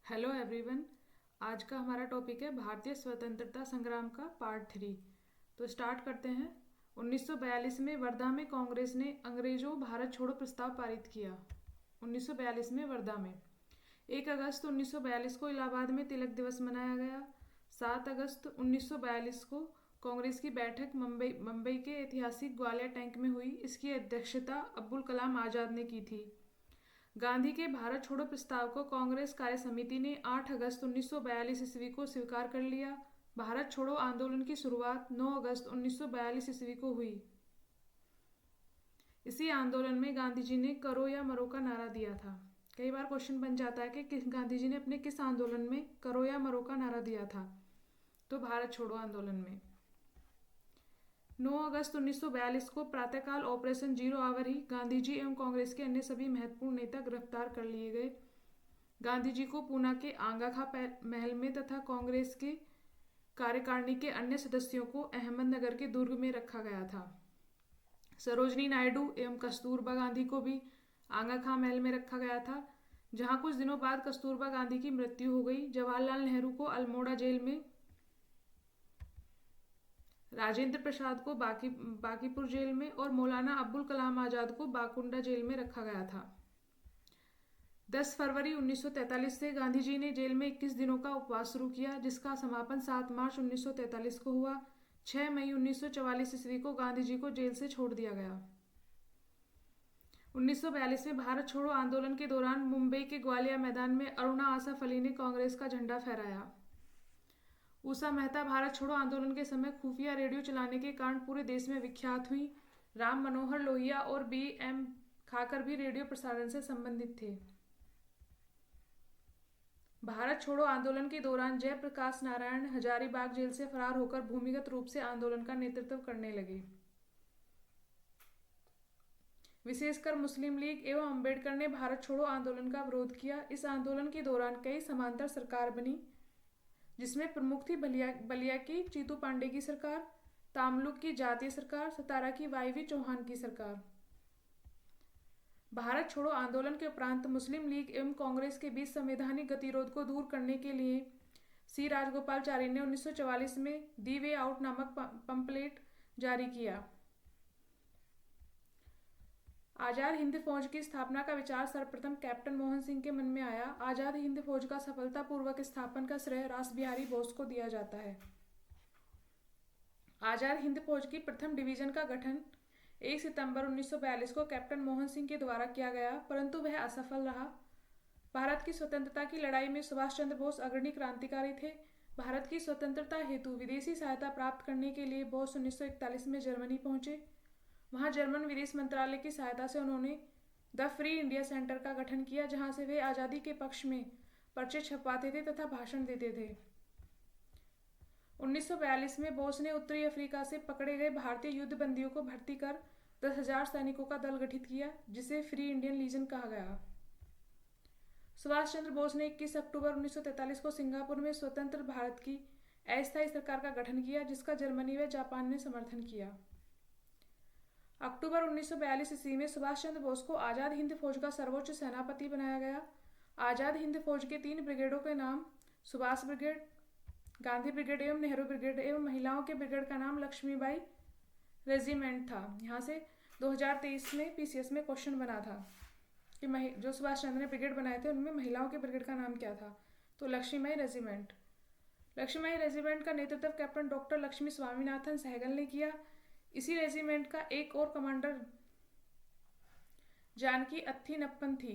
Hello everyone. आज का हमारा टॉपिक है भारतीय स्वतंत्रता संग्राम का पार्ट 3। तो स्टार्ट करते हैं। 1942 में वर्धा में कांग्रेस ने अंग्रेजों भारत छोड़ो प्रस्ताव पारित किया। 1942 में वर्धा में 1 अगस्त 1942 को इलाहाबाद में तिलक दिवस मनाया गया। 7 अगस्त 1942 को कांग्रेस की बैठक मुंबई के ऐतिहासिक ग्वालियर टैंक में हुई। इसकी अध्यक्षता अब्दुल कलाम आज़ाद ने की थी। गांधी के भारत छोड़ो प्रस्ताव को कांग्रेस कार्य समिति ने 8 अगस्त 1942 ईस्वी को स्वीकार कर लिया। भारत छोड़ो आंदोलन की शुरुआत 9 अगस्त 1942 ईस्वी को हुई। इसी आंदोलन में गांधी जी ने करो या मरो का नारा दिया था। कई बार क्वेश्चन बन जाता है कि गांधी जी ने अपने किस आंदोलन में करो या मरो का नारा दिया था। तो भारत छोड़ो आंदोलन में 9 अगस्त 1942 को प्रातःकाल ऑपरेशन जीरो आवर ही गांधी जी एवं कांग्रेस के अन्य सभी महत्वपूर्ण नेता गिरफ्तार कर लिए गए। गांधी जी को पूना के आंगा खा महल में तथा कांग्रेस के कार्यकारिणी के अन्य सदस्यों को अहमदनगर के दुर्ग में रखा गया था। सरोजनी नायडू एवं कस्तूरबा गांधी को भी आंगा खा महल में रखा गया था, जहां कुछ दिनों बाद कस्तूरबा गांधी की मृत्यु हो गई। जवाहरलाल नेहरू को अल्मोड़ा जेल में, राजेंद्र प्रसाद को बांकीपुर जेल में और मौलाना अब्दुल कलाम आज़ाद को बाकुंडा जेल में रखा गया था। 10 फरवरी 1943 से गांधी जी ने जेल में 21 दिनों का उपवास शुरू किया, जिसका समापन 7 मार्च 1943 को हुआ। 6 मई 1944 ईस्वी को गांधी जी को जेल से छोड़ दिया गया। 1942 में भारत छोड़ो आंदोलन के दौरान मुंबई के ग्वालिया मैदान में अरुणा आसफ अली ने कांग्रेस का झंडा फहराया। उषा मेहता भारत छोड़ो आंदोलन के समय खुफिया रेडियो चलाने के कारण पूरे देश में विख्यात हुई। राम मनोहर लोहिया और B.M. खाकर भी रेडियो प्रसारण से संबंधित थे। भारत छोड़ो आंदोलन के दौरान जयप्रकाश नारायण हजारीबाग जेल से फरार होकर भूमिगत रूप से आंदोलन का नेतृत्व करने लगे। विशेषकर मुस्लिम लीग एवं अम्बेडकर ने भारत छोड़ो आंदोलन का विरोध किया। इस आंदोलन के दौरान कई समांतर सरकार बनी, जिसमें प्रमुख थी बलिया की चीतू पांडे की सरकार, तामलुक की जातीय सरकार, सतारा की वाईवी चौहान की सरकार। भारत छोड़ो आंदोलन के उपरांत मुस्लिम लीग एवं कांग्रेस के बीच संवैधानिक गतिरोध को दूर करने के लिए सी राजगोपालचारी ने 1944 में दी वे आउट नामक पंपलेट जारी किया। आजाद हिंद फौज की स्थापना का विचार सर्वप्रथम कैप्टन मोहन सिंह के मन में आया। आजाद हिंद फौज का सफलतापूर्वक स्थापन का श्रेय रास बिहारी बोस को दिया जाता है। आजाद हिंद फौज की प्रथम डिवीजन का गठन 1 सितंबर 1942 को कैप्टन मोहन सिंह के द्वारा किया गया, परंतु वह असफल रहा। भारत की स्वतंत्रता की लड़ाई में सुभाष चंद्र बोस अग्रणी क्रांतिकारी थे। भारत की स्वतंत्रता हेतु विदेशी सहायता प्राप्त करने के लिए बोस 1941 में जर्मनी पहुंचे। वहां जर्मन विदेश मंत्रालय की सहायता से उन्होंने द फ्री इंडिया सेंटर का गठन किया, जहां से वे आज़ादी के पक्ष में पर्चे छपवाते थे तथा भाषण देते थे। 1942 में बोस ने उत्तरी अफ्रीका से पकड़े गए भारतीय युद्ध बंदियों को भर्ती कर 10,000 सैनिकों का दल गठित किया, जिसे फ्री इंडियन लीजन कहा गया। सुभाष चंद्र बोस ने 21 अक्टूबर 1943 को सिंगापुर में स्वतंत्र भारत की अस्थायी सरकार का गठन किया, जिसका जर्मनी व जापान ने समर्थन किया। अक्टूबर 1942 ईस्वी में सुभाष चंद्र बोस को आज़ाद हिंद फौज का सर्वोच्च सेनापति बनाया गया। आज़ाद हिंद फौज के 3 ब्रिगेडों के नाम सुभाष ब्रिगेड, गांधी ब्रिगेड एवं नेहरू ब्रिगेड एवं महिलाओं के ब्रिगेड का नाम लक्ष्मीबाई रेजिमेंट था। यहाँ से 2023 में PCS में क्वेश्चन बना था कि जो सुभाष चंद्र ने ब्रिगेड बनाए थे उनमें महिलाओं के ब्रिगेड का नाम क्या था, तो लक्ष्मीबाई रेजिमेंट। लक्ष्मीबाई रेजिमेंट का नेतृत्व कैप्टन डॉक्टर लक्ष्मी स्वामीनाथन सहगल ने किया। इसी रेजिमेंट का एक और कमांडर जानकी अत्थीनप्पन थी।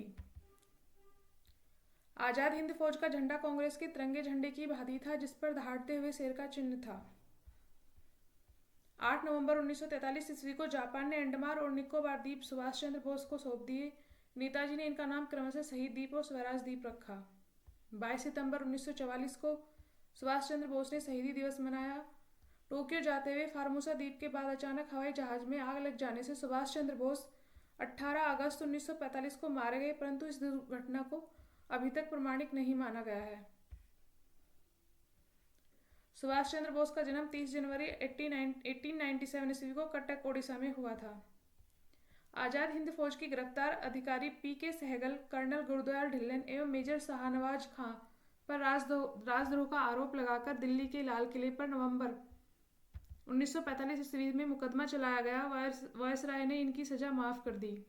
आजाद हिंद फौज का झंडा कांग्रेस के तिरंगे झंडे की भांति था, जिस पर दहाड़ते हुए शेर का चिन्ह था। 8 नवंबर 1943 ईस्वी को जापान ने अंडमान और निकोबार द्वीप सुभाष चंद्र बोस को सौंप दिए। नेताजी ने इनका नाम क्रमशः शहीद द्वीप और स्वराज द्वीप रखा। 22 सितंबर 1944 को सुभाष चंद्र बोस ने शहीदी दिवस मनाया। टोक्यो जाते हुए फार्मोसा द्वीप के बाद अचानक हवाई जहाज में आग लग जाने से सुभाष चंद्र बोस 18 अगस्त 1945 को मारे गए, परंतु इस दुर्घटना को अभी तक प्रमाणिक नहीं माना गया है। सुभाष चंद्र बोस का जन्म 30 जनवरी 1897 ईस्वी को कटक ओडिशा में हुआ था। आजाद हिंद फौज की गिरफ्तार अधिकारी PK सहगल, कर्नल गुरदयाल ढिल्लन एवं मेजर शाहनवाज खां पर राजद्रोह का आरोप लगाकर दिल्ली के लाल किले पर नवंबर 1945 ईस्वी में मुकदमा चलाया गया। वायसराय ने इनकी सजा माफ कर दी।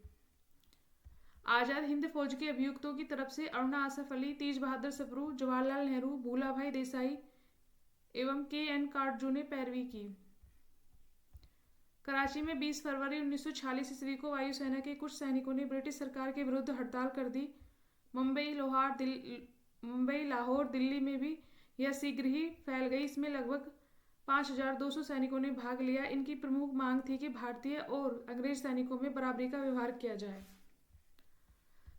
आजाद हिंद फौज के अभियुक्तों की तरफ से अरुणा आसफ अली, तेज बहादुर सप्रू, जवाहरलाल नेहरू, भूलाभाई देसाई एवं के.एन. काटजू ने पैरवी की। कराची में 20 फरवरी 1946 ईस्वी को वायुसेना के कुछ सैनिकों ने ब्रिटिश सरकार के विरुद्ध हड़ताल कर दी। मुंबई, लाहौर, दिल्ली में भी यह शीघ्र ही फैल गई। इसमें लगभग 5200 सैनिकों ने भाग लिया। इनकी प्रमुख मांग थी कि भारतीय और अंग्रेज सैनिकों में बराबरी का व्यवहार किया जाए।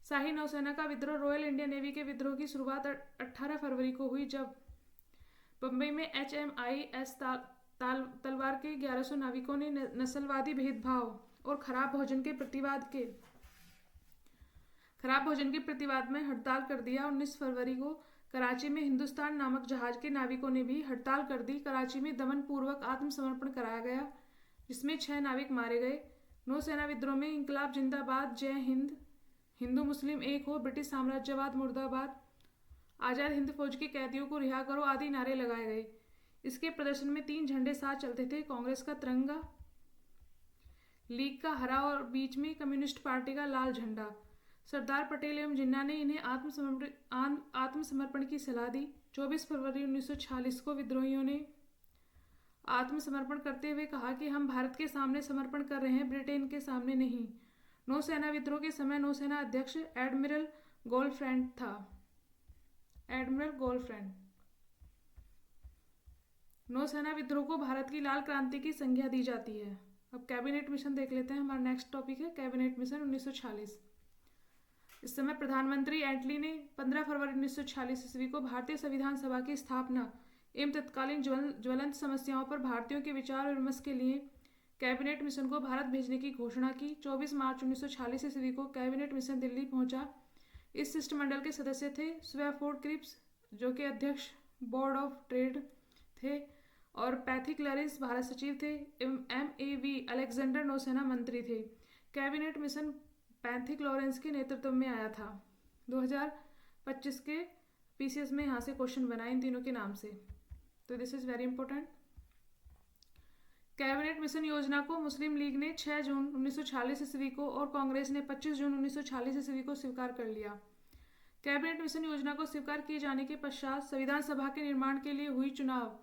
शाही नौसेना का विद्रोह। रॉयल इंडियन नेवी के विद्रोह की शुरुआत 18 फरवरी को हुई, जब बंबई में HMIS तलवार के 1100 नाविकों ने नस्लवादी भेदभाव और खराब भोजन के प्रतिवाद में हड़ताल कर दिया। 19 फरवरी को कराची में हिंदुस्तान नामक जहाज के नाविकों ने भी हड़ताल कर दी। कराची में दमन पूर्वक आत्मसमर्पण कराया गया, जिसमें 6 नाविक मारे गए। नौसेना विद्रोह में इंकलाब जिंदाबाद, जय हिंद, हिंदू मुस्लिम एक हो, ब्रिटिश साम्राज्यवाद मुर्दाबाद, आजाद हिंद फौज के कैदियों को रिहा करो आदि नारे लगाए गए। इसके प्रदर्शन में 3 झंडे साथ चलते थे, कांग्रेस का तिरंगा, लीग का हरा और बीच में कम्युनिस्ट पार्टी का लाल झंडा। सरदार पटेल एवं जिन्ना ने इन्हें आत्मसमर्पण की सलाह दी। 24 फरवरी 1946 को विद्रोहियों ने आत्मसमर्पण करते हुए कहा कि हम भारत के सामने समर्पण कर रहे हैं, ब्रिटेन के सामने नहीं। नौसेना विद्रोह के समय नौसेना अध्यक्ष एडमिरल गोलफ्रेंड था। नौसेना विद्रोह को भारत की लाल क्रांति की संज्ञा दी जाती है। अब कैबिनेट मिशन देख लेते हैं। हमारा नेक्स्ट टॉपिक है कैबिनेट मिशन 1946। इस समय प्रधानमंत्री एटली ने 15 फरवरी 1946 ईस्वी को भारतीय संविधान सभा की स्थापना एवं तत्कालीन ज्वलंत समस्याओं पर भारतीयों के विचार और विमर्श के लिए कैबिनेट मिशन को भारत भेजने की घोषणा की। 24 मार्च 1946 ईस्वी को कैबिनेट मिशन दिल्ली पहुंचा। इस शिष्टमंडल के सदस्य थे स्वेफोर्ड क्रिप्स, जो कि अध्यक्ष बोर्ड ऑफ ट्रेड थे, और पैथिक लरिस भारत सचिव थे, एवं MAV अलेक्जेंडर नौसेना मंत्री थे। कैबिनेट मिशन पैथिक लॉरेंस के नेतृत्व में आया था। 2025 के PCS में यहाँ से क्वेश्चन बना इन तीनों के नाम से, तो this is very important. Cabinet mission योजना को मुस्लिम लीग ने 6 जून 1946 ईस्वी को और कांग्रेस ने 25 जून 1946 ईस्वी को स्वीकार कर लिया। कैबिनेट मिशन योजना को स्वीकार किए जाने के पश्चात संविधान सभा के निर्माण के लिए हुई चुनाव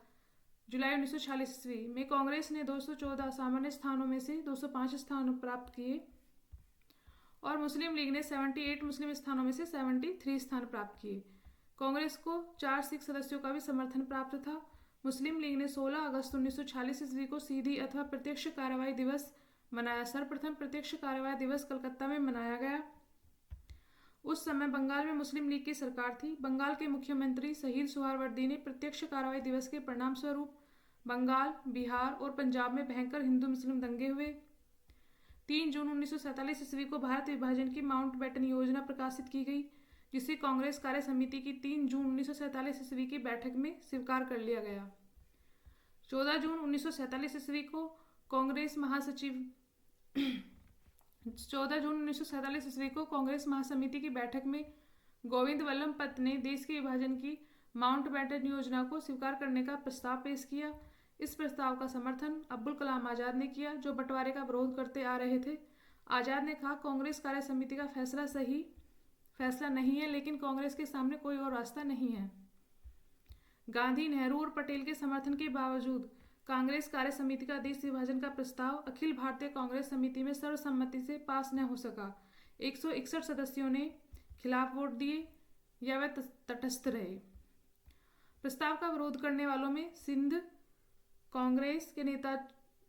जुलाई 1946 ईस्वी में कांग्रेस ने 214 सामान्य स्थानों में से 205 स्थान प्राप्त किए और मुस्लिम लीग ने 78 मुस्लिम स्थानों में से 73 स्थान प्राप्त किए। कांग्रेस को 4 सिख सदस्यों का भी समर्थन प्राप्त था। मुस्लिम लीग ने 16 अगस्त 1946 ईस्वी को सीधी अथवा प्रत्यक्ष कार्रवाई दिवस मनाया। सर्वप्रथम प्रत्यक्ष कार्रवाई दिवस कलकत्ता में मनाया गया। उस समय बंगाल में मुस्लिम लीग की सरकार थी। बंगाल के मुख्यमंत्री शहीद सुहरावर्दी ने प्रत्यक्ष कार्रवाई दिवस के परिणाम स्वरूप बंगाल, बिहार और पंजाब में भयंकर हिंदू मुस्लिम दंगे हुए। 3 जून 1947 ईस्वी को भारत विभाजन की माउंटबेटन योजना प्रकाशित की गई, जिसे कांग्रेस कार्य समिति की 3 जून 1947 ईस्वी की बैठक में स्वीकार कर लिया गया। 14 जून 1947 ईस्वी को कांग्रेस महासमिति की बैठक में गोविंद वल्लभ पंत ने देश के विभाजन की माउंटबेटन योजना को स्वीकार करने का प्रस्ताव पेश किया। इस प्रस्ताव का समर्थन अब्दुल कलाम आजाद ने किया, जो बंटवारे का विरोध करते आ रहे थे। आजाद ने कहा, कांग्रेस कार्य समिति का फैसला सही फैसला नहीं है, लेकिन कांग्रेस के सामने कोई और रास्ता नहीं है। गांधी, नेहरू और पटेल के समर्थन के बावजूद कांग्रेस कार्य समिति का देश विभाजन का प्रस्ताव अखिल भारतीय कांग्रेस समिति में सर्वसम्मति से पास न हो सका। 161 सदस्यों ने खिलाफ वोट दिए या वे तटस्थ रहे। प्रस्ताव का विरोध करने वालों में सिंध कांग्रेस के नेता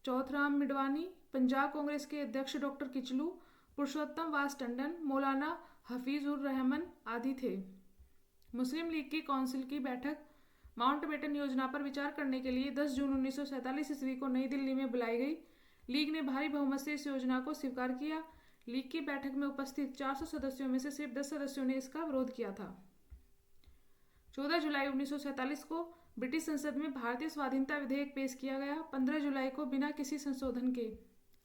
चौथराम मिडवानी, पंजाब कांग्रेस के अध्यक्ष डॉक्टर किचलू, पुरुषोत्तम वास टंडन, मौलाना हफीज उर रहमान आदि थे। मुस्लिम लीग की काउंसिल की बैठक माउंटबेटन योजना पर विचार करने के लिए 10 जून 1947 ईस्वी को नई दिल्ली में बुलाई गई। लीग ने भारी बहुमत से इस योजना को स्वीकार किया। लीग की बैठक में उपस्थित 400 सदस्यों में से सिर्फ 10 सदस्यों ने इसका विरोध किया था। 14 जुलाई 1947 को ब्रिटिश संसद में भारतीय स्वाधीनता विधेयक पेश किया गया। 15 जुलाई को बिना किसी संशोधन के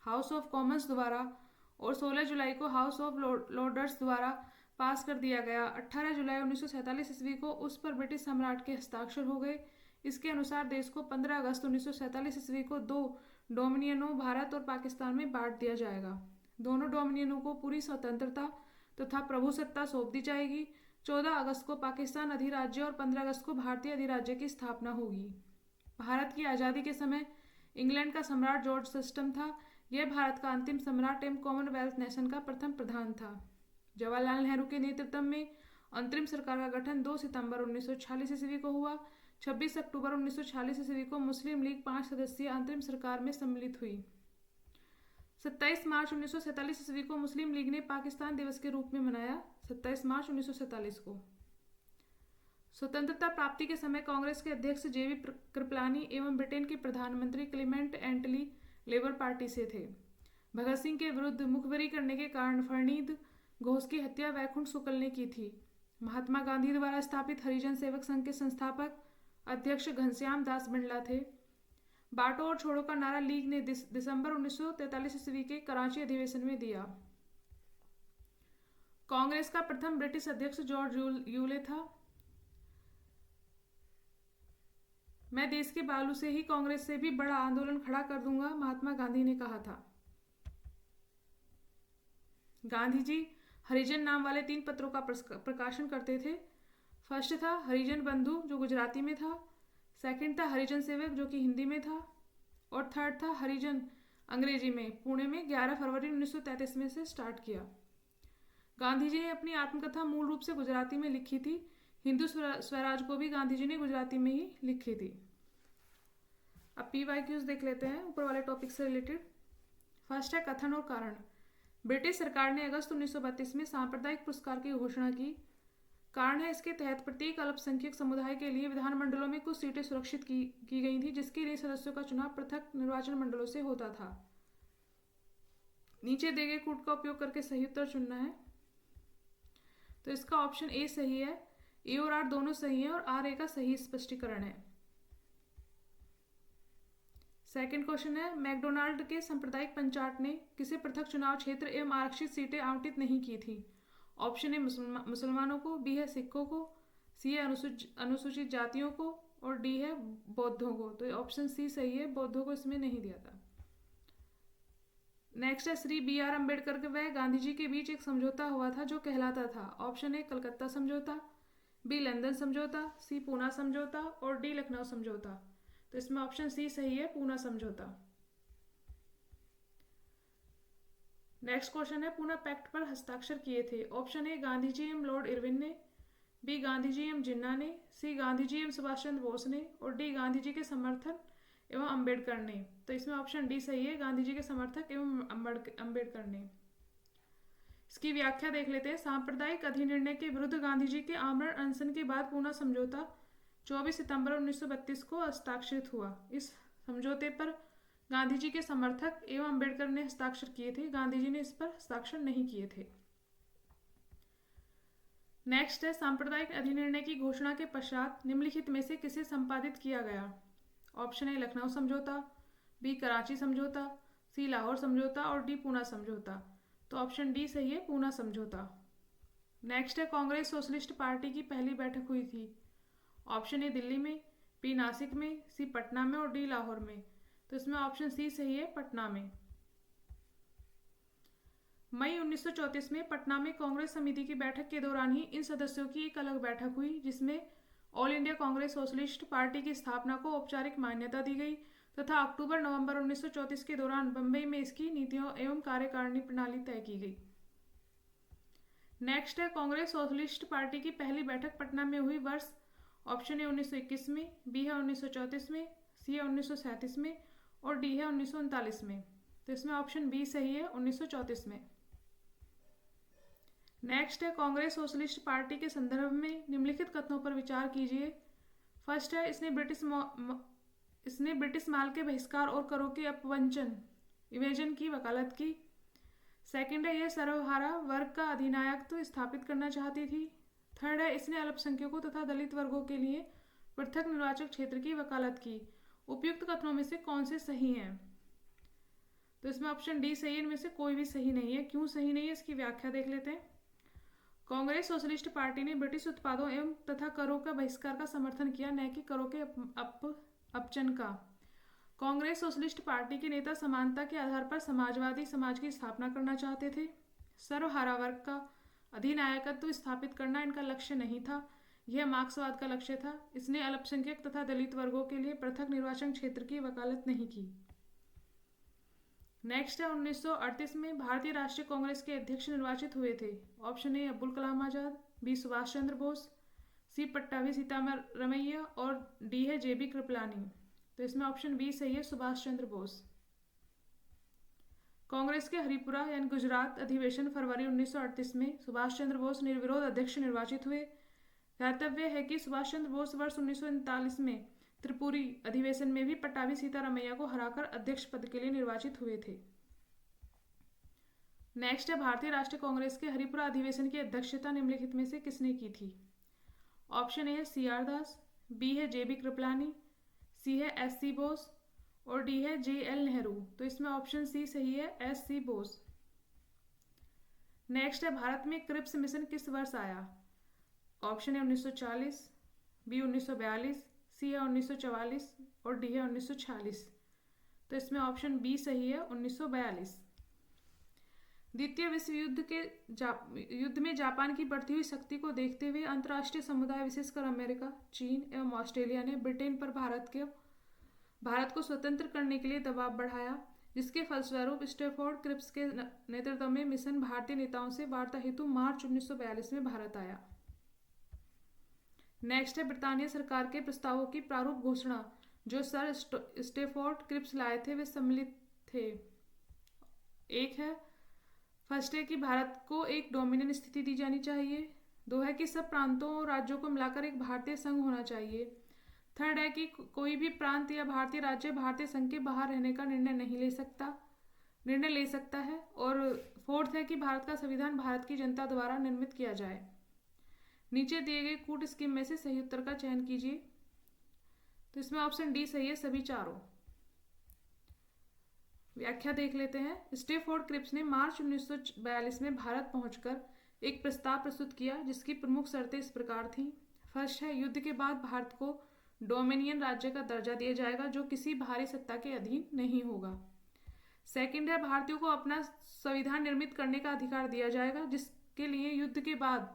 हाउस ऑफ कॉमन्स द्वारा और 16 जुलाई को हाउस ऑफ लॉर्ड्स द्वारा पास कर दिया गया। 18 जुलाई 1947 ईस्वी को उस पर ब्रिटिश सम्राट के हस्ताक्षर हो गए। इसके अनुसार देश को 15 अगस्त 1947 ईस्वी को 2 डोमिनियनों भारत और पाकिस्तान में बांट दिया जाएगा। दोनों डोमिनियनों को पूरी स्वतंत्रता तथा प्रभुसत्ता सौंप दी जाएगी। 14 अगस्त को पाकिस्तान अधिराज्य और 15 अगस्त को भारतीय अधिराज्य की स्थापना होगी। भारत की आज़ादी के समय इंग्लैंड का सम्राट जॉर्ज सिस्टम था। यह भारत का अंतिम सम्राट एवं कॉमनवेल्थ नेशन का प्रथम प्रधान था। जवाहरलाल नेहरू के नेतृत्व में अंतरिम सरकार का गठन 2 सितंबर 1946 ईस्वी को हुआ। 26 अक्टूबर 1946 ईस्वी को मुस्लिम लीग 5 सदस्यीय अंतरिम सरकार में सम्मिलित हुई। 27 मार्च 1947 ईस्वी को मुस्लिम लीग ने पाकिस्तान दिवस के रूप में मनाया। 27 मार्च 1947 को स्वतंत्रता प्राप्ति के समय कांग्रेस के अध्यक्ष जेबी कृपलानी एवं ब्रिटेन के प्रधानमंत्री क्लेमेंट एटली लेबर पार्टी से थे। भगत सिंह के विरुद्ध मुखबरी करने के कारण फर्नीद घोष की हत्या वैकुंठ शुक्ल ने की थी। महात्मा गांधी द्वारा स्थापित हरिजन सेवक संघ के संस्थापक अध्यक्ष घनश्याम दास बिरला थे। बांटो और छोड़ो का नारा लीग ने दिसंबर 1943 ईस्वी के कराची अधिवेशन में दिया। कांग्रेस का प्रथम ब्रिटिश अध्यक्ष जॉर्ज यूले था। मैं देश के बालू से ही कांग्रेस से भी बड़ा आंदोलन खड़ा कर दूंगा, महात्मा गांधी ने कहा था। गांधी जी हरिजन नाम वाले 3 पत्रों का प्रकाशन करते थे। फर्स्ट था हरिजन बंधु जो गुजराती में था, सेकंड था हरिजन सेवक जो कि हिंदी में था, और थर्ड था हरिजन अंग्रेजी में। पुणे में 11 फरवरी 1933 में से स्टार्ट किया। गांधी जी ने अपनी आत्मकथा मूल रूप से गुजराती में लिखी थी। हिंदू स्वराज को भी गांधी जी ने गुजराती में ही लिखी थी। अब PYQs देख लेते हैं ऊपर वाले टॉपिक से रिलेटेड। फर्स्ट है कथन और कारण। ब्रिटिश सरकार ने अगस्त 1932 में सांप्रदायिक पुरस्कार की घोषणा की। कारण है इसके तहत प्रत्येक अल्पसंख्यक समुदाय के लिए विधानमंडलों में कुछ सीटें सुरक्षित की गई थी, जिसके लिए सदस्यों का चुनाव पृथक निर्वाचन मंडलों से होता था। नीचे दिए गए कूट का उपयोग करके सही उत्तर चुनना है। तो इसका ऑप्शन ए सही है। ए और आर दोनों सही है और आर ए का सही स्पष्टीकरण है। सेकंड क्वेश्चन है मैकडोनाल्ड के सांप्रदायिक पंचायत ने किसे पृथक चुनाव क्षेत्र एवं आरक्षित सीटें आवंटित नहीं की थी। ऑप्शन ए मुसलमानों को, बी है सिखों को, सी है अनुसूचित जातियों को, और डी है बौद्धों को। तो ऑप्शन सी सही है, बौद्धों को इसमें नहीं दिया था। नेक्स्ट है श्री BR अम्बेडकर व गांधी जी के बीच एक समझौता हुआ था जो कहलाता था। ऑप्शन ए कलकत्ता समझौता, बी लंदन समझौता, सी पूना समझौता, और डी लखनऊ समझौता। तो इसमें ऑप्शन सी सही है, पूना समझौता। नेक्स्ट क्वेश्चन है पूना पैक्ट पर हस्ताक्षर किए थे। ऑप्शन ए गांधी जी एवं लॉर्ड इरविन ने, बी गांधी जी एवं जिन्ना ने, सी गांधी जी एवं सुभाष चंद्र बोस ने, और डी गांधी जी के समर्थक एवं अम्बेडकर ने। तो इसमें ऑप्शन डी सही है, गांधी जी के समर्थक एवं अम्बेडकर ने। इसकी व्याख्या देख लेते हैं। सांप्रदायिक अधिनिर्णय के विरुद्ध गांधी जी के आमरण अनशन के बाद पूना समझौता 24 सितंबर 1932 को हस्ताक्षरित हुआ। इस समझौते पर गांधी जी के समर्थक एवं अम्बेडकर ने हस्ताक्षर किए थे। गांधी जी ने इस पर हस्ताक्षर नहीं किए थे। नेक्स्ट है सांप्रदायिक अधिनिर्णय की घोषणा के पश्चात निम्नलिखित में से किसे संपादित किया गया। ऑप्शन ए लखनऊ समझौता, बी कराची समझौता, सी लाहौर समझौता, और डी पूना समझौता। तो ऑप्शन डी सही है, पूना समझौता। नेक्स्ट है कांग्रेस सोशलिस्ट पार्टी की पहली बैठक हुई थी। ऑप्शन ए दिल्ली में, बी नासिक में, सी पटना में, और डी लाहौर में। तो इसमें ऑप्शन सी सही है, पटना में। मई 1934 में पटना में कांग्रेस समिति की बैठक के दौरान ही इन सदस्यों की एक अलग बैठक हुई, जिसमें all India Congress socialist party की स्थापना को औपचारिक मान्यता दी गई तथा अक्टूबर-नवंबर 1934 के दौरान बंबई में इसकी नीतियों एवं कार्यकारिणी प्रणाली तय की गई। नेक्स्ट है कांग्रेस सोशलिस्ट पार्टी की पहली बैठक पटना में हुई वर्ष। ऑप्शन ए 1921 में, बी है 1934 में, सी है 1937 में, और डी है 1939 में। तो इसमें ऑप्शन बी सही है, 1934 में। नेक्स्ट है कांग्रेस सोशलिस्ट पार्टी के संदर्भ में निम्नलिखित कथनों पर विचार कीजिए। फर्स्ट है इसने ब्रिटिश माल के बहिष्कार और करों के अपवंचन इवेजन की वकालत की। सेकंड है यह सर्वहारा वर्ग का अधिनायकत्व स्थापित करना चाहती थी। थर्ड है इसने अल्पसंख्यकों तथा दलित वर्गों के लिए पृथक निर्वाचक क्षेत्र की वकालत की। उपयुक्त कथनों में से कौन से सही हैं। तो इसमें ऑप्शन डी सही है, इनमें से कोई भी सही नहीं है। क्यों सही नहीं है इसकी व्याख्या देख लेते हैं। कांग्रेस सोशलिस्ट पार्टी ने ब्रिटिश उत्पादों एवं तथा करों का बहिष्कार का समर्थन किया, न कि करों के अपचन का। कांग्रेस सोशलिस्ट पार्टी के नेता समानता के आधार पर समाजवादी समाज की स्थापना करना चाहते थे। सर्वहारा वर्ग का अधिनायकत्व स्थापित करना इनका लक्ष्य नहीं था, यह मार्क्सवाद का लक्ष्य था। इसने अल्पसंख्यक तथा दलित वर्गों के लिए पृथक निर्वाचन क्षेत्र की वकालत नहीं की। नेक्स्ट है 1938 में भारतीय राष्ट्रीय कांग्रेस के अध्यक्ष निर्वाचित हुए थे। Option A Abdul Kalam Azad, B Subhash Chandra Bose, C Pattabhi Sitaramayya और डी है जेबी कृपलानी। तो इसमें ऑप्शन बी सही है, सुभाष चंद्र बोस। कांग्रेस के हरिपुरा यानी गुजरात अधिवेशन फरवरी 1938 में सुभाष चंद्र बोस निर्विरोध अध्यक्ष निर्वाचित हुए। ध्यातव्य है कि सुभाष चंद्र बोस वर्ष 1939 में त्रिपुरी अधिवेशन में भी पट्टाभी सीतारामैया को हराकर अध्यक्ष पद के लिए निर्वाचित हुए थे। नेक्स्ट है भारतीय राष्ट्रीय कांग्रेस के हरिपुरा अधिवेशन की अध्यक्षता निम्नलिखित में से किसने की थी। ऑप्शन ए है सी आर दास, बी है जेबी कृपलानी, सी है एस सी बोस और डी है जे एल नेहरू। तो इसमें ऑप्शन सी सही है, एस सी बोस। नेक्स्ट है भारत में क्रिप्स मिशन किस वर्ष आया। ऑप्शन है 1940, बी 1942, सी है 1944 और डी है 1946। तो इसमें ऑप्शन बी सही है, 1942। द्वितीय विश्व युद्ध में जापान की बढ़ती हुई शक्ति को देखते हुए अंतर्राष्ट्रीय समुदाय विशेषकर अमेरिका, चीन एवं ऑस्ट्रेलिया ने ब्रिटेन पर भारत को स्वतंत्र करने के लिए दबाव बढ़ाया, जिसके फलस्वरूप स्टैफोर्ड क्रिप्स के नेतृत्व में मिशन भारतीय नेताओं से वार्ता हेतु मार्च 1942 में भारत आया। नेक्स्ट है ब्रितानिया सरकार के प्रस्तावों की प्रारूप घोषणा जो सर स्टैफोर्ड क्रिप्स लाए थे वे सम्मिलित थे। एक है फर्स्ट है कि भारत को एक डोमिनियन स्थिति दी जानी चाहिए। दो है कि सब प्रांतों और राज्यों को मिलाकर एक भारतीय संघ होना चाहिए। थर्ड है कि कोई भी प्रांत या भारतीय राज्य भारतीय संघ के बाहर रहने का निर्णय ले सकता है। और फोर्थ है कि भारत का संविधान भारत की जनता द्वारा निर्मित किया जाए। नीचे दिए गए कूट स्कीम में से सही उत्तर का चयन कीजिए। तो इसमें ऑप्शन डी सही है, सभी चारों। व्याख्या देख लेते हैं। स्टैफोर्ड क्रिप्स ने मार्च 1942 में भारत पहुंचकर एक प्रस्ताव प्रस्तुत किया जिसकी प्रमुख शर्तें इस प्रकार थीं। फर्स्ट है युद्ध के बाद भारत को डोमिनियन राज्य का दर्जा दिया जाएगा जो किसी बाहरी सत्ता के अधीन नहीं होगा। सेकंड है भारतीयों को अपना संविधान निर्मित करने का अधिकार दिया जाएगा, जिसके लिए युद्ध के बाद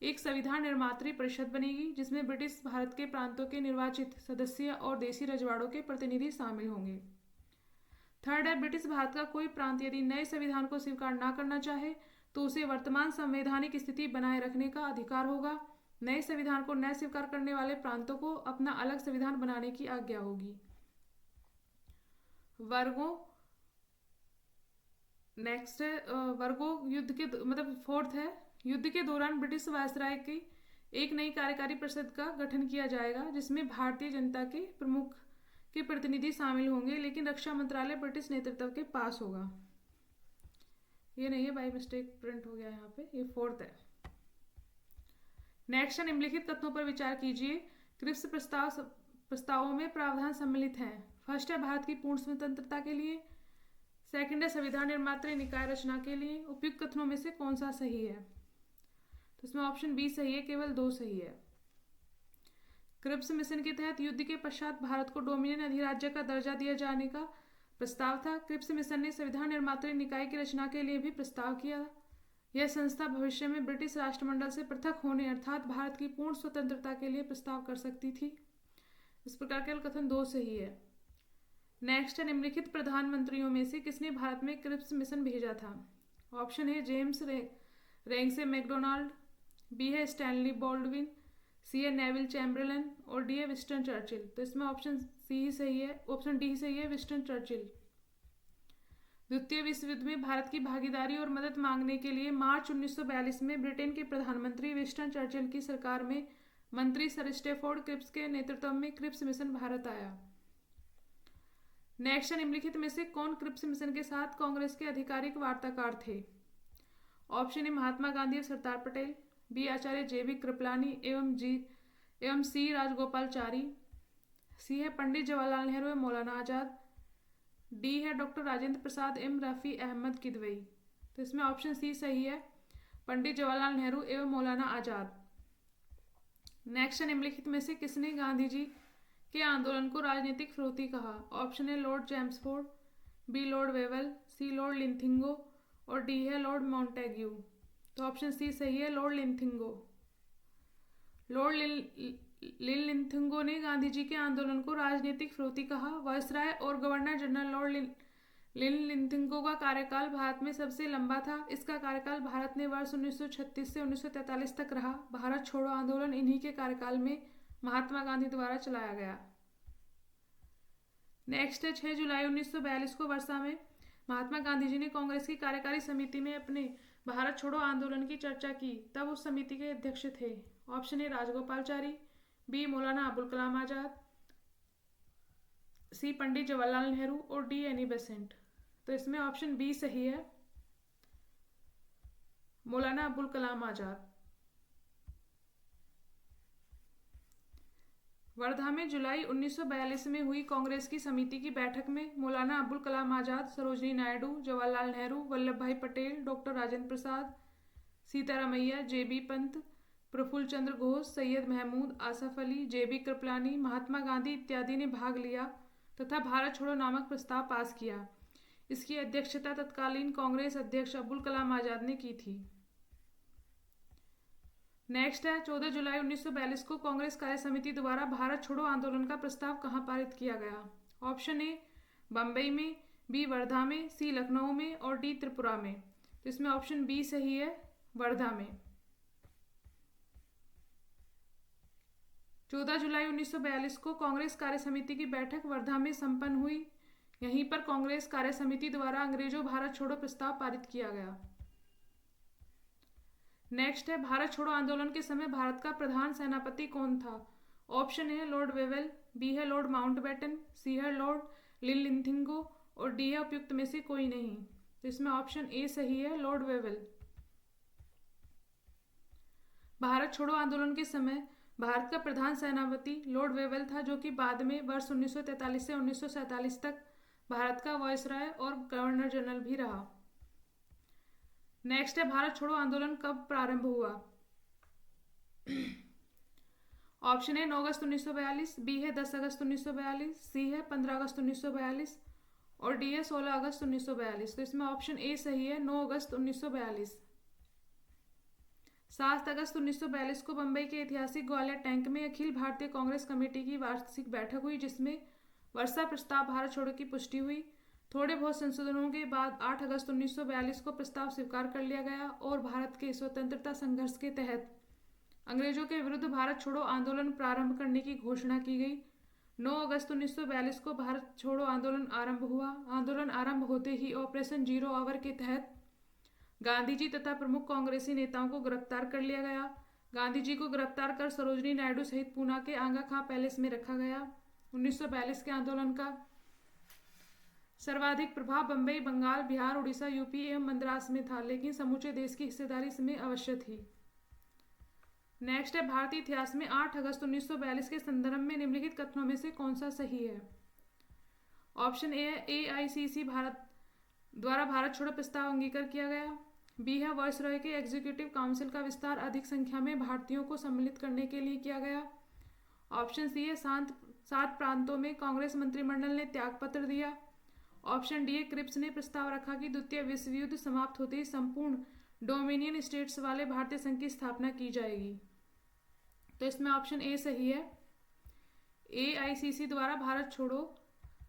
एक संविधान निर्मात्री परिषद बनेगी जिसमें ब्रिटिश भारत के प्रांतों के निर्वाचित सदस्य और देशी रजवाड़ों के प्रतिनिधि शामिल होंगे। थर्ड है ब्रिटिश भारत का कोई प्रांत यदि नए संविधान को स्वीकार न करना चाहे तो उसे वर्तमान संवैधानिक स्थिति बनाए रखने का अधिकार होगा। नए संविधान को न स्वीकार करने वाले प्रांतों को अपना अलग संविधान बनाने की आज्ञा होगी। वर्गों नेक्स्ट है वर्गों युद्ध के फोर्थ है युद्ध के दौरान ब्रिटिश वायसराय की एक नई कार्यकारी परिषद का गठन किया जाएगा जिसमें भारतीय जनता के प्रमुख के प्रतिनिधि शामिल होंगे, लेकिन रक्षा मंत्रालय ब्रिटिश नेतृत्व के पास होगा। ये नहीं है, बाय मिस्टेक प्रिंट हो गया यहाँ पे, ये फोर्थ है। नेक्स्ट है निम्नलिखित कथनों पर विचार कीजिए। क्रिप्स प्रस्तावों में प्रावधान सम्मिलित हैं। फर्स्ट है भारत की पूर्ण स्वतंत्रता के लिए। सेकंड है संविधान निर्मात्री निकाय रचना के लिए। उपयुक्त कथनों में से कौन सा सही है। तो इसमें ऑप्शन बी सही है, केवल 2 सही है। क्रिप्स मिशन के तहत युद्ध के पश्चात भारत को डोमिनियन अधिराज्य का दर्जा दिया जाने का प्रस्ताव था। क्रिप्स मिशन ने संविधान निर्मात्री निकाय की रचना के लिए भी प्रस्ताव किया। यह संस्था भविष्य में ब्रिटिश राष्ट्रमंडल से पृथक होने अर्थात भारत की पूर्ण स्वतंत्रता के लिए प्रस्ताव कर सकती थी। इस प्रकार केवल कथन 2 सही है। नेक्स्ट है निम्नलिखित प्रधानमंत्रियों में से किसने भारत में क्रिप्स मिशन भेजा था। ऑप्शन है जेम्स रेंगसे मैकडोनाल्ड, बी है स्टैनली बॉल्डविन, सी है नेविल चैम्बरलेन और डी है विंस्टन चर्चिल। तो इसमें ऑप्शन सी ही सही है, ऑप्शन डी सही है, विंस्टन चर्चिल। द्वितीय विश्व युद्ध में भारत की भागीदारी और मदद मांगने के लिए मार्च 1942 में ब्रिटेन के प्रधानमंत्री विंस्टन चर्चिल की सरकार में मंत्री सर स्टैफोर्ड क्रिप्स के नेतृत्व में क्रिप्स मिशन भारत आया। नेक्स्ट निम्नलिखित में से कौन क्रिप्स मिशन के साथ कांग्रेस के आधिकारिक वार्ताकार थे। ऑप्शन ए महात्मा गांधी और सरदार पटेल, बी आचार्य जेबी कृपलानी एवं सी राजगोपालचारी, सी है पंडित जवाहरलाल नेहरू एवं मौलाना आजाद, डी है डॉक्टर राजेंद्र प्रसाद एवं रफी अहमद किदवई। तो इसमें ऑप्शन सी सही है, पंडित जवाहरलाल नेहरू एवं मौलाना आजाद। नेक्स्ट, निम्नलिखित में से किसने गांधी जी के आंदोलन को राजनीतिक फिरौती कहा? Option A Lord Chelmsford, B Lord Wavell, C Lord Linlithgow और डी है लॉर्ड मॉन्टेग्यू। तो ऑप्शन सी सही है, लॉर्ड लिंथिंगो। लॉर्ड लिंथिंगो ने गांधी जी के आंदोलन को राजनीतिक फिरौती कहा। वायसराय और गवर्नर जनरल लॉर्ड लिंथिंगो का कार्यकाल भारत में सबसे लंबा था। इसका कार्यकाल भारत में वर्ष 1936 से 1943 तक रहा। भारत छोड़ो आंदोलन इन्हीं के कार्यकाल में महात्मा गांधी द्वारा चलाया गया। नेक्स्ट है 6 जुलाई 1942 को वर्षा में महात्मा गांधी जी ने कांग्रेस की कार्यकारी समिति में अपने भारत छोड़ो आंदोलन की चर्चा की। तब उस समिति के अध्यक्ष थे ऑप्शन ए राजगोपालचारी, बी मौलाना अबुल कलाम आजाद, सी पंडित जवाहरलाल नेहरू और डी एनी बेसेंट। तो इसमें ऑप्शन बी सही है, मौलाना अबुल कलाम आजाद। वर्धा में जुलाई 1942 में हुई कांग्रेस की समिति की बैठक में मौलाना अबुल कलाम आजाद, सरोजनी नायडू, जवाहरलाल नेहरू, वल्लभ भाई पटेल, डॉक्टर राजेंद्र प्रसाद, सीतारामैया, जेबी पंत, प्रफुल्ल चंद्र घोष, सैयद महमूद, आसफ अली, जेबी कृपलानी, महात्मा गांधी इत्यादि ने भाग लिया तथा भारत छोड़ो नामक प्रस्ताव पास किया। इसकी अध्यक्षता तत्कालीन कांग्रेस अध्यक्ष अबुल कलाम आजाद ने की थी। नेक्स्ट है 14 जुलाई 1942 को कांग्रेस कार्य समिति द्वारा भारत छोड़ो आंदोलन का प्रस्ताव कहाँ पारित किया गया? ऑप्शन ए बम्बई में, बी वर्धा में, सी लखनऊ में और डी त्रिपुरा में। तो इसमें ऑप्शन बी सही है, वर्धा में। 14 जुलाई 1942 को कांग्रेस कार्य समिति की बैठक वर्धा में संपन्न हुई। यहीं पर कांग्रेस कार्य समिति द्वारा अंग्रेजों भारत छोड़ो प्रस्ताव पारित किया गया। नेक्स्ट है भारत छोड़ो आंदोलन के समय भारत का प्रधान सेनापति कौन था? Option A Lord Wavell, B है लॉर्ड माउंटबेटन, सी है लॉर्ड लिंथिंगो और डी है उपयुक्त में से कोई नहीं। तो इसमें ऑप्शन ए सही है, लॉर्ड वेवेल। भारत छोड़ो आंदोलन के समय भारत का प्रधान सेनापति लॉर्ड वेवेल था, जो कि बाद में वर्ष 1943 से 1947 तक भारत का वायसराय और गवर्नर जनरल भी रहा। नेक्स्ट है भारत छोड़ो आंदोलन कब प्रारंभ हुआ? ऑप्शन ए 9 अगस्त 1942, बी है 10 अगस्त 1942, सी है 15 अगस्त 1942 और डी है 16 अगस्त 1942। तो इसमें ऑप्शन ए सही है, 9 अगस्त 1942। 7 अगस्त 1942 को बंबई के ऐतिहासिक ग्वालियर टैंक में अखिल भारतीय कांग्रेस कमेटी की वार्षिक बैठक हुई, जिसमें वर्षा प्रस्ताव भारत छोड़ो की पुष्टि हुई। थोड़े बहुत संशोधनों के बाद 8 अगस्त 1942 को प्रस्ताव स्वीकार कर लिया गया और भारत के स्वतंत्रता संघर्ष के तहत अंग्रेजों के विरुद्ध भारत छोड़ो आंदोलन प्रारंभ करने की घोषणा की गई। 9 अगस्त 1942 को भारत छोड़ो आंदोलन आरंभ हुआ। आंदोलन आरंभ होते ही ऑपरेशन जीरो आवर के तहत गांधी जी तथा प्रमुख कांग्रेसी नेताओं को गिरफ्तार कर लिया गया। गांधी जी को गिरफ्तार कर सरोजनी नायडू सहित पूना के आगा खां पैलेस में रखा गया। 1942 के आंदोलन का सर्वाधिक प्रभाव बंबई, बंगाल, बिहार, उड़ीसा, यूपी एवं मद्रास में था, लेकिन समूचे देश की हिस्सेदारी इसमें अवश्य थी। नेक्स्ट है भारतीय इतिहास में 8 अगस्त 1942 के संदर्भ में निम्नलिखित कथनों में से कौन सा सही है? ऑप्शन ए AICC भारत द्वारा भारत छोड़ो प्रस्ताव अंगीकार किया गया, बी है वायसरॉय के एग्जीक्यूटिव काउंसिल का विस्तार अधिक संख्या में भारतीयों को सम्मिलित करने के लिए किया गया, ऑप्शन सी है 7 प्रांतों में कांग्रेस मंत्रिमंडल ने त्यागपत्र दिया, ऑप्शन डी है क्रिप्स ने प्रस्ताव रखा कि द्वितीय विश्व युद्ध समाप्त होते ही संपूर्ण डोमिनियन स्टेट्स वाले भारतीय संघ की स्थापना की जाएगी। तो इसमें ऑप्शन ए सही है, AICC द्वारा भारत छोड़ो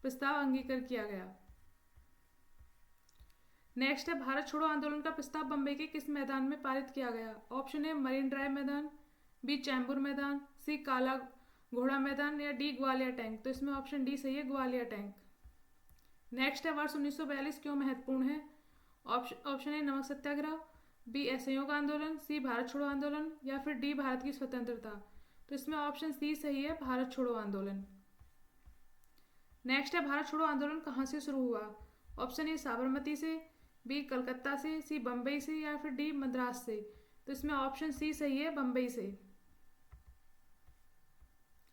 प्रस्ताव अंगीकार किया गया। नेक्स्ट है भारत छोड़ो आंदोलन का प्रस्ताव बंबई के किस मैदान में पारित किया गया? ऑप्शन ए मरीन ड्राइव मैदान, बी चैम्बूर मैदान, सी काला घोड़ा मैदान या डी ग्वालियर टैंक। तो इसमें ऑप्शन डी सही है, ग्वालियर टैंक। नेक्स्ट है वर्ष 1942 क्यों महत्वपूर्ण है? ऑप्शन ए नमक सत्याग्रह, बी असहयोग आंदोलन, सी भारत छोड़ो आंदोलन या फिर डी भारत की स्वतंत्रता। तो इसमें ऑप्शन सी सही है, भारत छोड़ो आंदोलन। नेक्स्ट है भारत छोड़ो आंदोलन कहाँ से शुरू हुआ? ऑप्शन ए साबरमती से, बी कलकत्ता से, सी बम्बई से या फिर डी मद्रास से। तो इसमें ऑप्शन सी सही है, बम्बई से।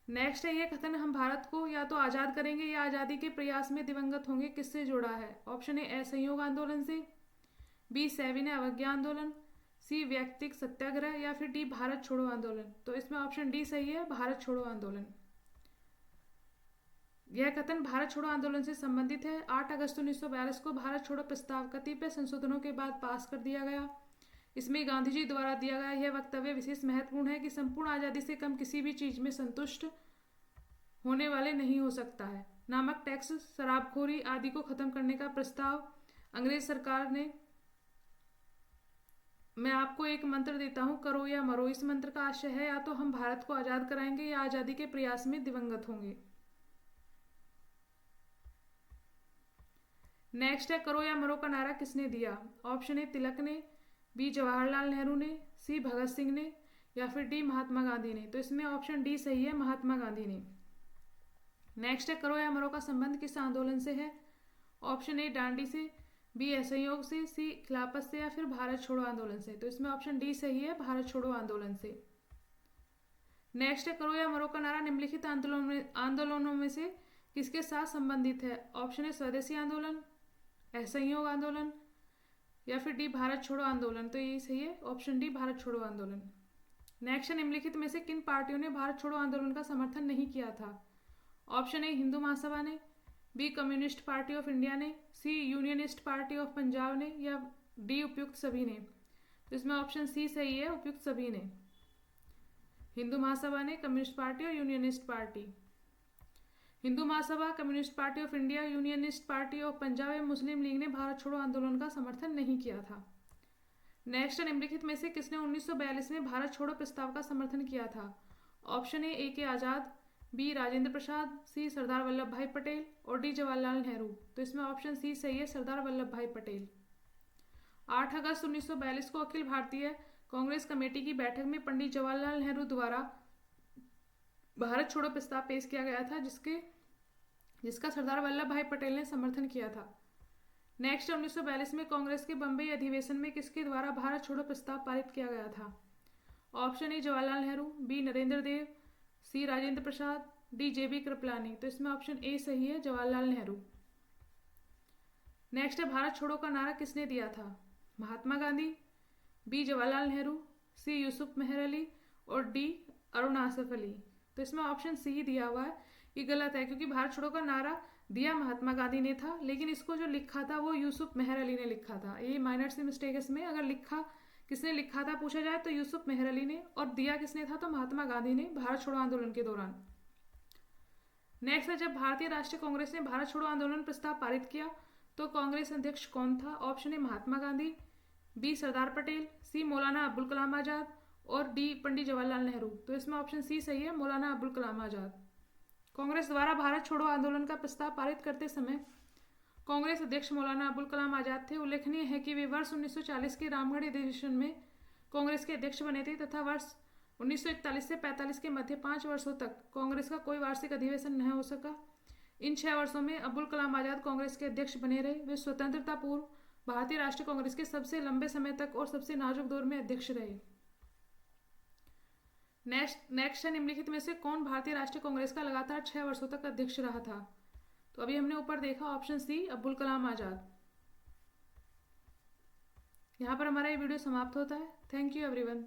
नेक्स्ट है यह कथन हम भारत को या तो आज़ाद करेंगे या आज़ादी के प्रयास में दिवंगत होंगे किससे जुड़ा है? ऑप्शन ए असहयोग आंदोलन से, बी सविनय अवज्ञा आंदोलन, सी व्यक्तिगत सत्याग्रह, या फिर डी भारत छोड़ो आंदोलन। तो इसमें ऑप्शन डी सही है, भारत छोड़ो आंदोलन। यह कथन भारत छोड़ो आंदोलन से संबंधित है। 8 अगस्त 1942 को भारत छोड़ो प्रस्ताव कतिपय संशोधनों के बाद पास कर दिया गया। इसमें गांधी जी द्वारा दिया गया यह वक्तव्य विशेष महत्वपूर्ण है कि संपूर्ण आज़ादी से कम किसी भी चीज में संतुष्ट होने वाले नहीं हो सकता है। नमक टैक्स, शराबखोरी आदि को खत्म करने का प्रस्ताव अंग्रेज सरकार ने। मैं आपको एक मंत्र देता हूं, करो या मरो। इस मंत्र का आशय है या तो हम भारत को आजाद कराएंगे या आजादी के प्रयास में दिवंगत होंगे। नेक्स्ट है, करो या मरो का नारा किसने दिया? ऑप्शन ए तिलक ने, बी जवाहरलाल नेहरू ने, सी भगत सिंह ने, या फिर डी महात्मा गांधी ने। तो इसमें ऑप्शन डी सही है, महात्मा गांधी ने। नेक्स्ट है, करो या मरो का संबंध किस आंदोलन से है? ऑप्शन ए डांडी से, बी असहयोग से, सी खिलाफत से, या फिर भारत छोड़ो आंदोलन से। तो इसमें ऑप्शन डी सही है, भारत छोड़ो आंदोलन से। नेक्स्ट है, करो या मरो का नारा निम्नलिखित आंदोलनों में से किसके साथ संबंधित है? ऑप्शन ए स्वदेशी आंदोलन, असहयोग आंदोलन, या फिर डी भारत छोड़ो आंदोलन। तो यही सही है, ऑप्शन डी भारत छोड़ो आंदोलन। नेक्स्ट है, निम्नलिखित में से किन पार्टियों ने भारत छोड़ो आंदोलन का समर्थन नहीं किया था? ऑप्शन ए हिंदू महासभा ने, B Communist Party of India ने, C Unionist Party of Punjab ने, या डी उपयुक्त सभी ने। तो इसमें ऑप्शन सी सही है, उपयुक्त सभी ने। हिंदू महासभा ने, कम्युनिस्ट पार्टी और unionist party. Hindu Mahasabha, communist Party of India, unionist Party of Punjab या मुस्लिम लीग ने भारत छोड़ो आंदोलन का समर्थन नहीं किया था। नेक्स्ट, निम्नलिखित में से किसने 1942 में भारत छोड़ो प्रस्ताव का समर्थन किया था? ऑप्शन ए के आजाद, बी राजेंद्र प्रसाद, सी सरदार वल्लभ भाई पटेल, और डी जवाहरलाल नेहरू। तो इसमें ऑप्शन सी सही है, सरदार वल्लभ भाई पटेल। 8 अगस्त 1942 को अखिल भारतीय कांग्रेस कमेटी की बैठक में पंडित जवाहरलाल नेहरू द्वारा भारत छोड़ो प्रस्ताव पेश किया गया था, जिसका सरदार वल्लभ भाई पटेल ने समर्थन किया था। नेक्स्ट, 1942 में कांग्रेस के बंबई अधिवेशन में किसके द्वारा भारत छोड़ो प्रस्ताव पारित किया गया था? Option A Jawaharlal Nehru, B Narendra Dev, C Rajendra Prasad, D J B Kripalani. तो इसमें ऑप्शन ए सही है, जवाहरलाल नेहरू। नेक्स्ट है, भारत छोड़ो का नारा किसने दिया था? महात्मा गांधी, बी जवाहरलाल नेहरू, सी यूसुफ मेहर अली, और डी अरुण आसफ अली। तो इसमें ऑप्शन सी दिया हुआ है, ये गलत है, क्योंकि भारत छोड़ो का नारा दिया महात्मा गांधी ने था, लेकिन इसको जो लिखा था वो यूसुफ मेहर अली ने लिखा था। ये माइनर सी मिस्टेक है इसमें। अगर किसने लिखा था पूछा जाए तो यूसुफ मेहर अली ने, और दिया किसने था तो महात्मा गांधी ने भारत छोड़ो आंदोलन के दौरान। नेक्स्ट है, जब भारतीय राष्ट्रीय कांग्रेस ने भारत छोड़ो आंदोलन प्रस्ताव पारित किया तो कांग्रेस अध्यक्ष कौन था? Option A Mahatma Gandhi, B Sardar Patel, C Maulana Abdul Kalam आजाद, और डी पंडित जवाहरलाल नेहरू। तो इसमें ऑप्शन सी सही है, मौलाना अब्दुल कलाम आजाद। कांग्रेस द्वारा भारत छोड़ो आंदोलन का प्रस्ताव पारित करते समय कांग्रेस अध्यक्ष मौलाना अब्दुल कलाम आजाद थे। उल्लेखनीय है कि वे वर्ष 1940 के रामगढ़ अधिवेशन में कांग्रेस के अध्यक्ष बने थे तथा वर्ष 1941 से 45 के मध्य 5 वर्षों तक कांग्रेस का कोई वार्षिक अधिवेशन नहीं हो सका। इन 6 वर्षों में अब्दुल कलाम आजाद कांग्रेस के अध्यक्ष बने रहे। वे स्वतंत्रता पूर्व भारतीय राष्ट्रीय कांग्रेस के सबसे लंबे समय तक और सबसे नाजुक दौर में अध्यक्ष रहे। नेक्स्ट है, निम्नलिखित में से कौन भारतीय राष्ट्रीय कांग्रेस का लगातार 6 वर्षों तक अध्यक्ष रहा था? तो अभी हमने ऊपर देखा ऑप्शन सी, अब्दुल कलाम आजाद। यहाँ पर हमारा ये वीडियो समाप्त होता है। Thank you everyone.